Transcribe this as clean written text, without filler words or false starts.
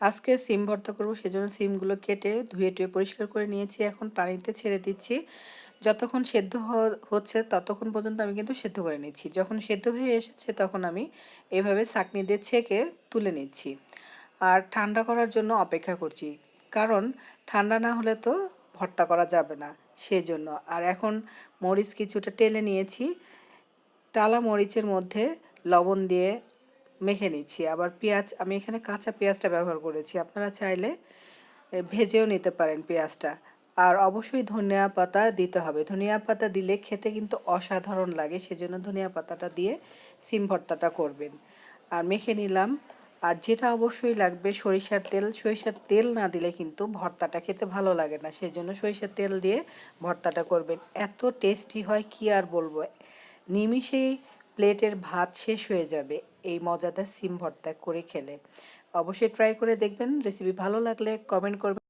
আজকে সিম ভর্তা করব, সেজন্য সিমগুলো কেটে ধুয়ে টুয়ে পরিষ্কার করে নিয়েছি। এখন পানিতে ছেড়ে দিচ্ছি। যতক্ষণ সেদ্ধ হচ্ছে ততক্ষণ পর্যন্ত আমি কিন্তু সেদ্ধ করে নিচ্ছি। যখন সেদ্ধ হয়ে এসেছে তখন আমি এভাবে ছাঁকনি দিয়ে ছেঁকে তুলে নিচ্ছি। আর ঠান্ডা করার জন্য অপেক্ষা করছি, কারণ ঠান্ডা না হলে তো ভর্তা করা যাবে না, সেজন্য। আর এখন মরিচ কিছুটা টেলে নিয়েছি, টালা মরিচের মধ্যে লবণ দিয়ে মেখে নিচ্ছি। আবার পেঁয়াজ, আমি এখানে কাঁচা পেঁয়াজটা ব্যবহার করেছি, আপনারা চাইলে ভেজেও নিতে পারেন পেঁয়াজটা। আর অবশ্যই ধনিয়া পাতা দিতে হবে, ধনিয়া পাতা দিলে খেতে কিন্তু অসাধারণ লাগে, সেজন্য ধনিয়া পাতাটা দিয়ে সিম ভর্তাটা করবেন। আর মেখে নিলাম। আর যেটা অবশ্যই লাগবে সরিষার তেল, সরিষার তেল না দিলে কিন্তু ভর্তাটা খেতে ভালো লাগে না, সেজন্য সরিষার তেল দিয়ে ভর্তাটা করবেন। এত টেস্টি হয় কি আর বলবো, নিমিষেই প্লেটের ভাত শেষ হয়ে যাবে এই মজাদার সিম ভর্তা করে খেলে। অবশ্যই ট্রাই করে দেখবেন। রেসিপি ভালো লাগলে কমেন্ট করবেন।